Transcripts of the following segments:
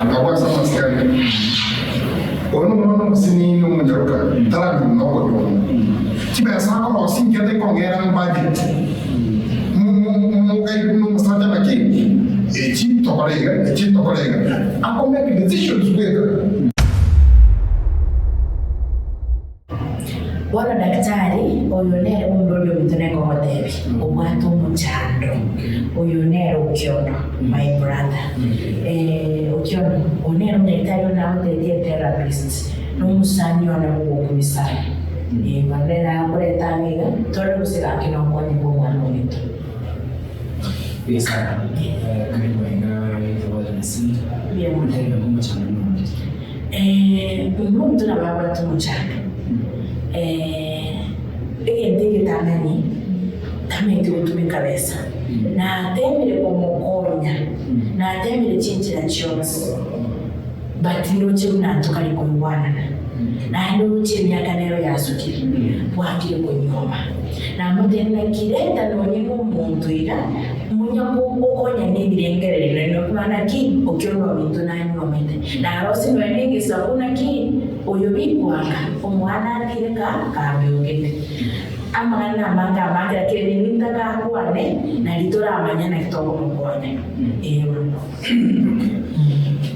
Agora essa máscara. Quando não se nem no mundo tá no novo. Tipo essa agora assim que tem com era um budget. Mugai no strata aqui. Egito colega. A como é que decisions were? Bwana daktari oyonere mundu mtuneko hotebi obwatu muchando oyonere Okiondo my brother Okiondo onero daktari na hotebi therapist no musanyo na kukumisana manena kore tamiga tore usika kino kwani bomwana wetu pesa karibu inga itawazi bia mutende muchando mtu na baba tu muchando ndege tamani kama itume kabisa na temile pomokonya na temile chinchira chionsi but ndo chimna tukali kumbwana na ndo chimya kanero yasukiri bwakire kunyoma na mudena kireta no nyimo muntu ira munyango okonya nebirengerere no kwana ki Okiondo bintu na nyomete na rosi no ndege sabuna ki oyo bikwanga omwana atireka kabyogete amana manga kile nitaka kuane na litora amanyana kitobo mkoane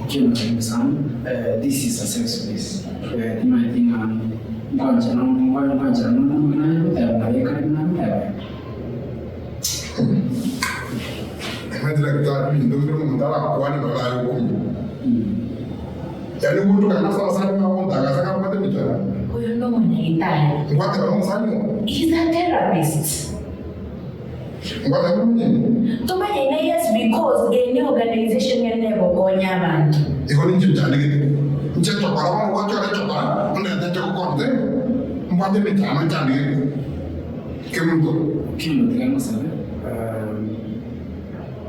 Okiondo sana this is a sex place my thing nganja na Director ndio mtala kwani ndo la yuko. Yani mtu kana sana mambo ndagaza kama pate mitara. Huyo ndo mwenye itani. Ngwate kama msani. He's a therapist. Ngwate kama nini? Tumanye yes because any organization yenebo konya abantu. Iko ni chitani gite. Ncheto para wacho la chopa. Ndio ndio konte. Ngwate mitara chani gite. Kemunto. Okiondo tigano sana.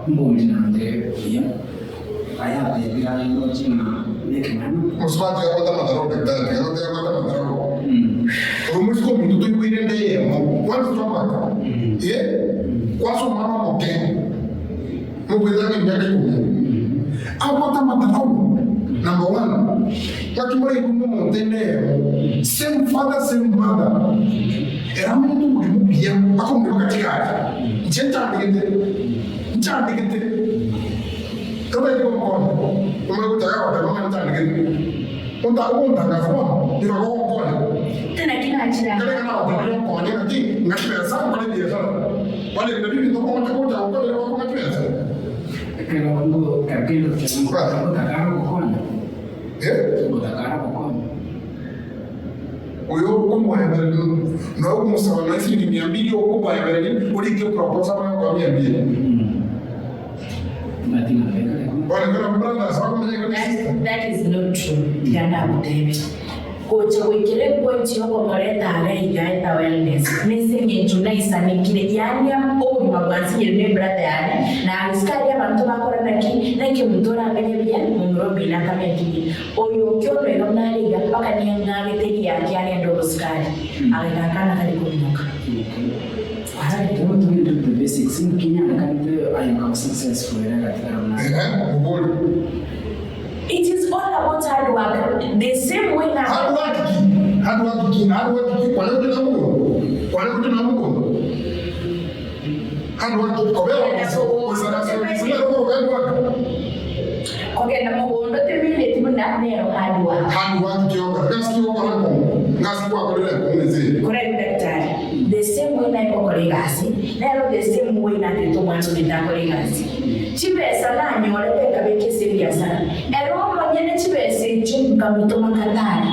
Mbonye nande ya aya bila ndo china nekemana muswati ya kota madaro daktari ya kota madaro rumusiko mtu tu kuirende yemo kwanza twamba kwaso mama moke mubweza ke nyaka kumi akota madaro number 1 kakimore kumu montene same father same mother era mtu mubia akombe katika jenta ndigite kama iko mkono umekutaka watakoma ndigite unta ngafona ndio mkono tena kina achira kana watakoma mkono ngati ngapesa pale biashara pale ndio ndio kwa kwa pesa kana ndo kakendo cha mtakara mkono mtakara mkono oyo kumwa ya bali no kumusawa na sisi 200 okumwa ya bali ulike proposal kwa 200 That is not true. Yanda mutebe. Kocha wikire point yoko moreta agaita wellness. Nese ngetu naisa nikire yanya obi magwanzi yene brother yani. Na askari abantu bakora nake mutora amenye bya mumrobi na kameti. Oyo Okiondo eno naliga paka niangale tegi yake yani ndo askari. Agakana kali kunyuka. The basics in Kenya I am successful. It is all about hard work. The same way that hard work okay, na mugondo temile tibuna nero hard work kioga gaski kwa kolele correct daktari the same way na iko kolegasi nero the same way na teto mwanzo nda kolegasi chibesa na nyore peka beke sevia sana ero manyene chibesa chumka mutoma katari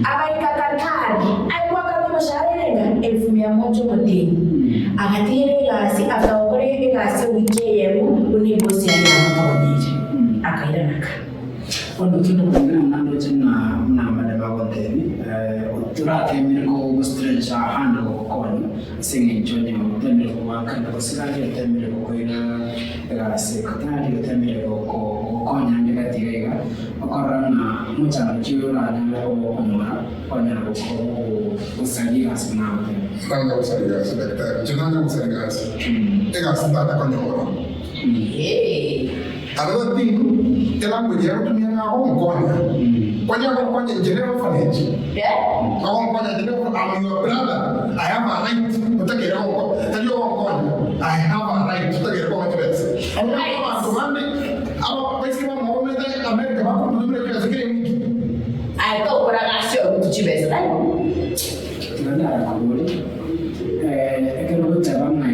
abaika katari aikwa kama mashahara 1100 mutini agatire gasi akaogore gasi wiki yemu unibosi ya mtonije akaira naka Ono kino kuna nando china na madaba wote turate mirko stretcha hando kono singi jonyo tembe kwa kana kosikali tembe ko ina sekretari tembe ko konya negatiga okorana mucha mchiyo na onora onya ko usali asina kanga usali gasi daktari chinanga usali gasi ega sanda konyora another thing language ya kutumia na Konya. Konya general orphanage. Yeah. Konya general, I'm your brother. I have a right to take it home. Tell you Konya. I have a right to take it home to this. And I want to run it. Our basically moment America back to the America again. I thought what I asked you to Chibes.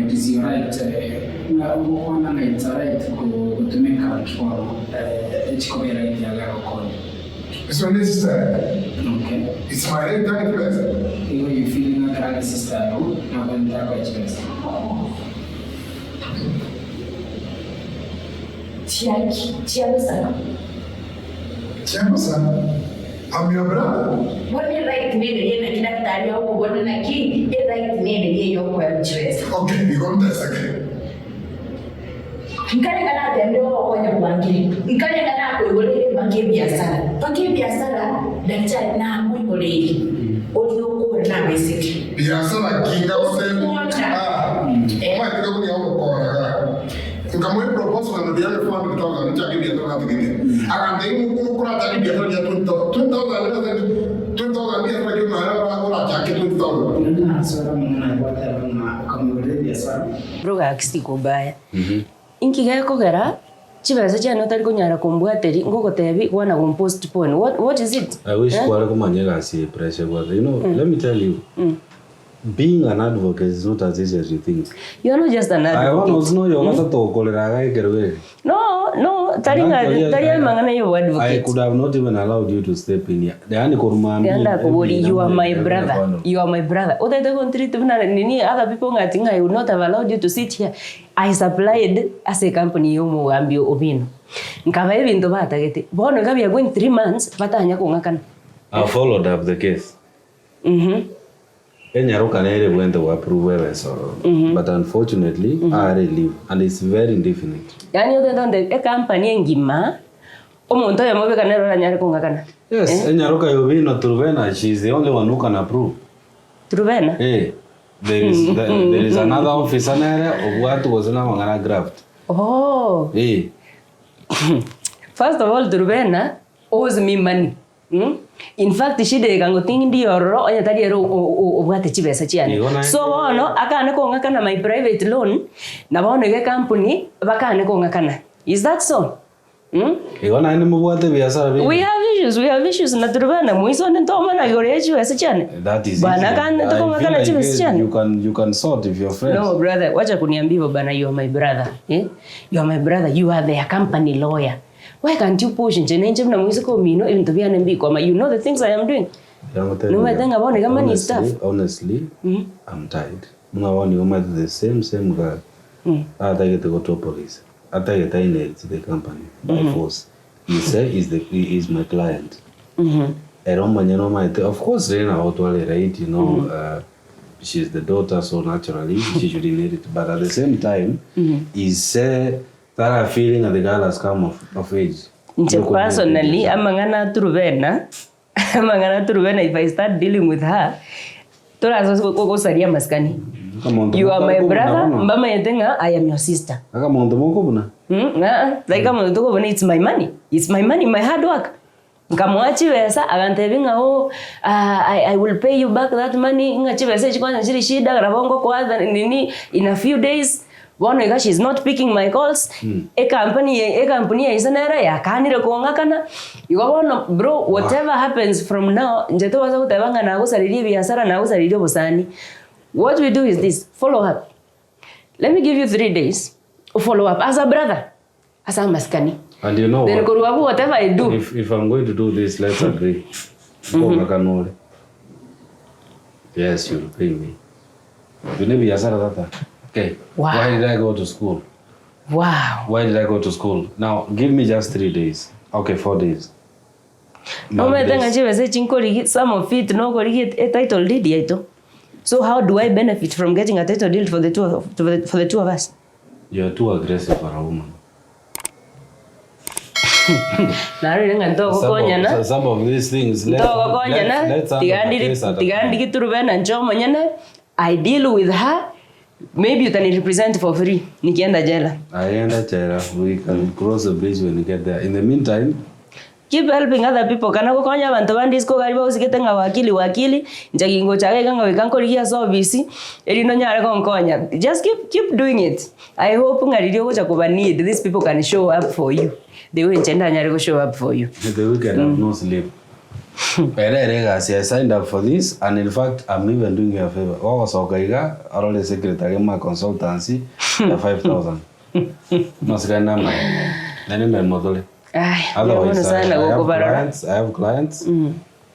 It is your right. It's a right to make a for each copyright. It's not necessary. Okay. It's my right to take it. You feel not a sister, no? Not going to have a chance. Chiamasa, I'm your brother. What you like to me, the end that you want to keep, you like to me, your questions. Okay, you got this again. Nkana tendo kwenye kuangi. Nkana kuigolele banki biashara. Banki biashara daktari na kuigolele. Olio na basic. Biashara kinga useme. Kama kile kuni hapo kwa kama wewe proposal na ndio ile fund kutoka nje ya biashara na kingine. Akaanza kuna tani biashara ya 2000 biashara kama una chake 2000. Ndio swala mwana kama ile biashara. Ruga kisiko baya. Inkiga kogera chibeza cyane utari kunyara kumbwateri ngoko tebi kwana postpone. What is it? I wish kwale kumanyega si pressure but let me tell you. Being an advocate is not as easy as you think. You are not just an advocate. I want to know you got to kolera ga ikerwe. No, tari mangana yo advocate. I could have not even allowed you to step in here. Yani kurumambi. You are my brother. You are my brother. Oda the country to nini other people ngating I would not have allowed you to sit here. I supplied as a company yomo ambio obino. Nkava ebintu batagete. Bono we are going 3 months batanya kungakana. I followed up the case. Enyaruka nere went to approve so. But unfortunately, I leave and it's very indefinite. Yani oda a company ngima omuntu yamobe kanero ranyari kungakana. Yes, Enyaruka yobino Truvena, she's the only one who can approve. Truvena? Hey. There is another officer there of what was na mangana graft. Oh. Hey. First of all, Truvena owes me money. In fact, she de kango tingi oro onya tadi ero obwate chibesa chiani. So bono akane ko ngakana my private loan na bono ge company bakane ko ngakana. Is that so? Igona ni mubwate biashara bi. We have issues na Truvena muiso ntoma na gore chibesa chiani. That is bana kan to ngakana chibesa chiani. You can sort if your friends. No brother, wacha kuniambia bana, you are my brother. You are my brother. You are their company lawyer. Why can't you push into nature na musical mino even to be an MB koma? You know the things I am doing. No matter about the money stuff. Honestly, I'm tired. No one you met the same guy. I get to go to police. I get to the company by force. He said he is my client. Of course, Rena Otwale, right? You know, she's the daughter, so naturally she should inherit. But at the same time, he said that a feeling that the girl has come of age. Personally, amangana Truvena, if I start dealing with her, you are my brother, mama yetenga, I am your sister. It's my money. It's my money, my hard work. Nkamwachi wesa agantebinga I will pay you back that money. Ngachi wesa chikwana chiri shida rabongo kwa nini in a few days. One gosh, she's not picking my calls. A company is an area. Ya kanira kuangakana. You go bro. Whatever happens from now, njeto waza kutebanga na usaridi biashara na usaridi bosani. What we do is this: follow up. Let me give you 3 days. Follow up as a brother, as a maskani. And you know then whatever I do. If I'm going to do this, let's agree. Yes, you'll pay me. You need biashara that. Okay. Wow. Why did I go to school? Wow. Why did I go to school? Now, give me just 3 days. Okay, 4 days. No, some of it, no, a title deed. So how do I benefit from getting a title deed for the two of us? You're too aggressive for a woman. Some of these things, I deal with her Maybe utani represent for free nikienda jela. Aienda jela, we can cross the bridge when we get there. In the meantime, keep helping other people. Kana kukonya abantu bandi siko kariba usikete nga wakili njagingo chake kanga wekankorigia service erino nyare konkonya. Just keep doing it. I hope ngaririo gocha kuba need these people can show up for you. The way nchenda nyare go show up for you. The weekend have no sleep. I signed up for this, and in fact, I'm even doing you a favor. What was Okaiga? Already secretary my consultancy, 5,000. Maskana, then I'm model. Otherwise, I have clients.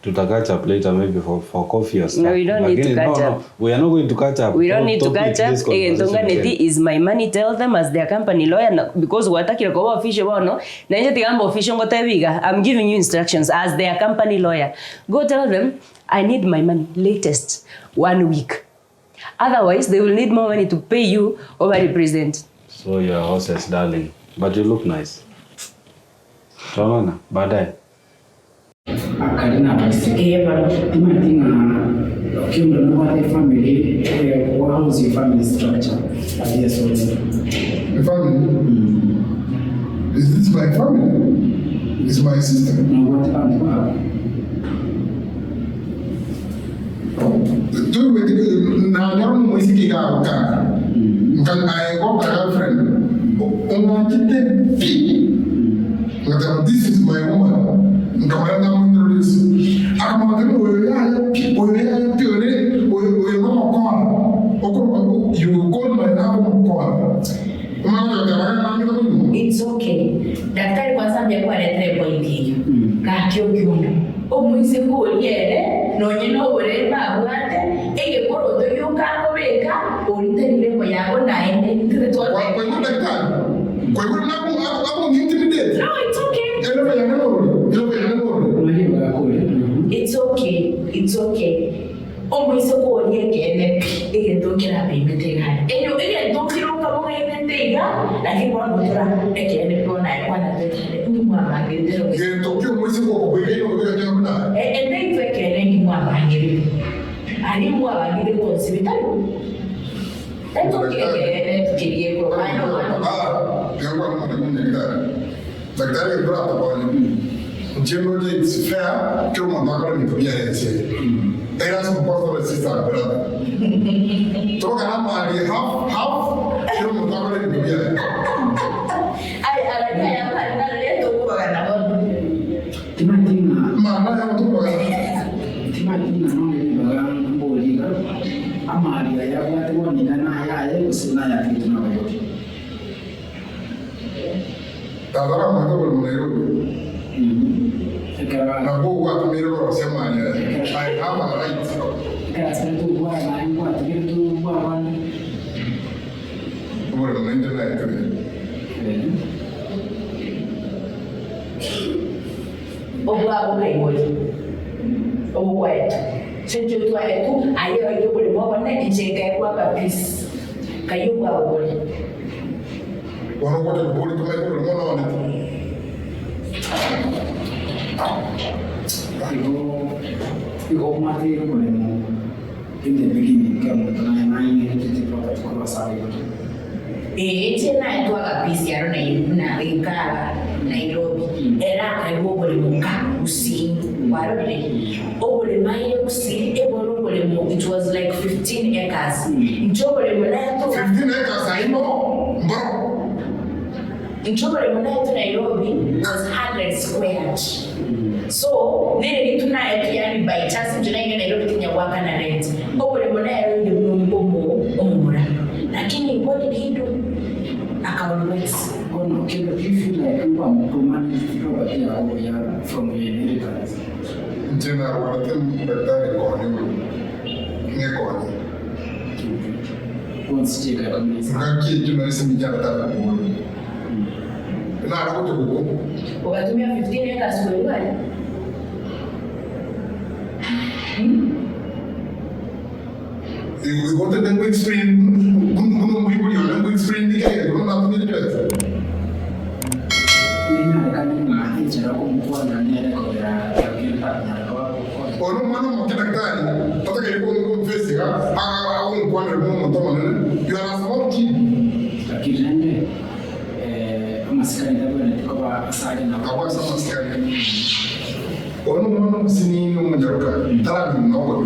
To catch up later, maybe for coffee or stuff. No, we don't need to catch up. We are not going to catch up. We don't need to catch up. Tonganeti is my money. Tell them as their company lawyer, because watakira kwa official wano. Na nje tigambo official ngote biga. I'm giving you instructions as their company lawyer. Go tell them I need my money latest 1 week. Otherwise, they will need more money to pay you over represent. So you're a hostess, darling, but you look nice. Tunaona baadaye. Karina Kisii, Okiondo na wale family, how is your family structure? Yes, my family? Is this my family? Is my sister? No, what about na nyoro mwisiki ka kan I got a girlfriend. This is my woman. Ngamana introduce. Akamwambia you call my name call. It's okay. Daktari kwanza amekuwa letre point hiyo. Kakio Okiondo. Omwise ko yere no nyino orema abwate ege koro to yuka kobeka oriterire ko yabo naende tire to. Kwa hiyo daktari. Kwa hiyo hapo intimidate. No, it's okay. It's okay. It's okay. Omwise ko yekene ege ndokira bimete eyo ege ndokira ukabonga yentega lakini kwa ndokira ege ndona kwana tete ni mwana ngedero ye tokyo mwise ko kubegeno kubega jamuna ende twekene ni mwana ngedero ali mwana ngedero ko sibitalo eto ege tukirie ko ano yangu anamuona daktari bora tabani Jimbo it's fair que uma máquina me podia receber. Era só por fazer isso, brother. Troca na Maria, half, que uma máquina me podia receber. Ai, aranya ya pana leo kwa kana. Timatina. Mama ya mtu kwa. Timatina no baga mboliga. Amaria ya watu waningana haya usina ya kitu na wewe. Tazama mwanzo kwa Nairobi. Na kwa tumira kwa sema ni I have a right. Kasi tu kwa na kwa tu kwa wan. Bora nenda na yetu. Obwa ukaiboli. Obwa yetu. Chenjo tu yetu ayo ayo bole mwa na injeka kwa kabisa. Kayo kwa bole. Wanakuwa bole tumekuwa mwana wana. Iko mati ko mo in the beginning Kemunto na initiative kwa sababu tena ito kabisa yaro na ikala Nairobi era kaibo bole muka usini waro bile obole maye usini ebolo bole mo it was like 15 acres njobole mo na to 15 acres aimo bro Njobole mo na to Nairobi was 100 squared. So nile tuna yani by chance tunaingia Nairobi Kenya waka na rent. Obole mo na yaro ni omura. Lakini what did he do? Akaondoka. Kono kile if you like you want to manage property ya from your inheritance. Njena wanatem daktari kwa nini? Ngeko ni. Consider kabisa. Ngaki tunaweza mijana tata kwa. Na hapo tuko. Ukatumia 15 acres kwa wale. You wanted them to explain. Kuno people you them to explain the guy. Kuno na tumia pesa. Nina kani na hicho kwa mkoa na nene kwa ya kile partner kwa. Ono mwana mmoja daktari, hata kile kwa mfesi au kwa ndio mtoto you are a small kid. Lakini maskani ndio kwa asali na kwa maskani. Ono mwana msini mmojaruka, tara ni mnogo.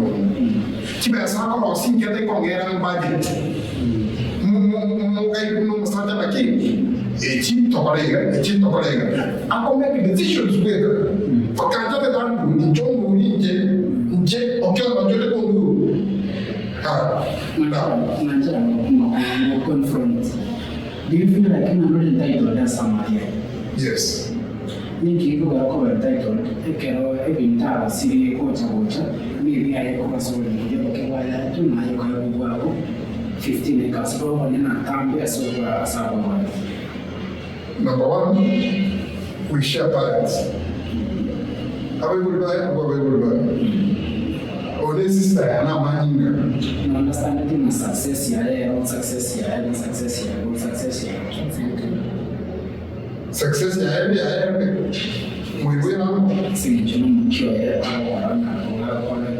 Kiba sana kwa singi hata kwa ngera budget. Mugai kuno msata lakini chini tokolega. Ako make decisions with. Fakanja de dan ni jongo nje Okiondo jote kondu. Unajua confront. Do you feel like you're not entitled to somebody? Yes. Ninki iko kwa entitled ekero ebintara siri kocha maybe ayeko so ndio kwa ya tu na yako kwa 15 acres kwa nina tambe so kwa sababu. Number one, we share parents. How we will buy, what we will buy. Only sister, na maninga. You understand that in success here, all success here, all success here, all success here. Success here, mwiwe na Singicho mkio ya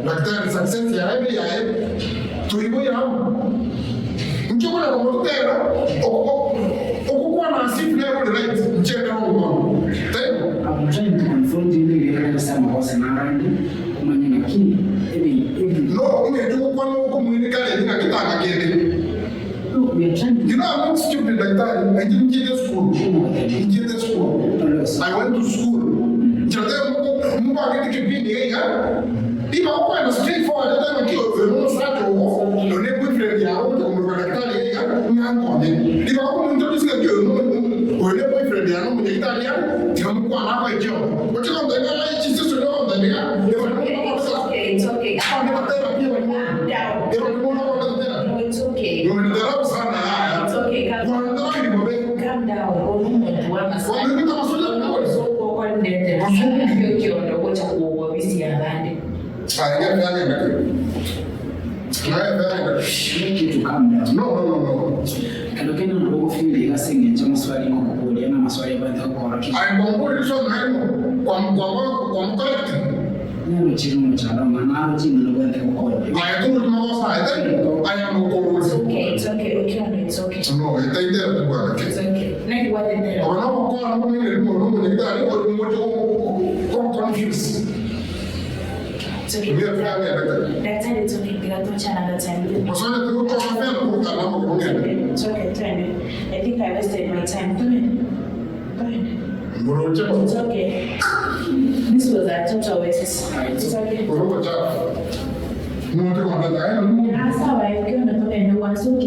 daktari success here, tuiwe ya mkio kuna kumotera, okukuwa na asif level right, mchenda huko. I'm trying to confront you with some person around kumanya lakini no umejua kwa nini mwini kale nika kitaka kile. Look, we are trying to... You know, I'm not stupid like that. I didn't get to school. I went to school. If I want to straightforward, I kill the most natural war. No, they put them down. If I want to introduce a girl, or their boyfriend, they are not Italian, come on, have a job. But you know, they're not just to know that they are. It's okay. It's okay. It's okay. Calm down. No. Kalau kena nak feel dia sing macam maswali ko dia na maswali ba ta ko raki. Ai ko so na kwa correct. Ni no chino mchana mana chino no ba ta ko. Ai tu no sa ai am ko. It's okay. Okay, it's okay. No, it's okay. It's okay. Next what is there? Ona ko na mo ni ta ni ko confused. It's okay. Daktari, it's okay. Tunachana daktari. It's okay. I think I wasted my time. Go ahead. It's okay. This was a total waste. It's okay. Yeah, sawa. Ukiwa unatoka ndio wanasuki.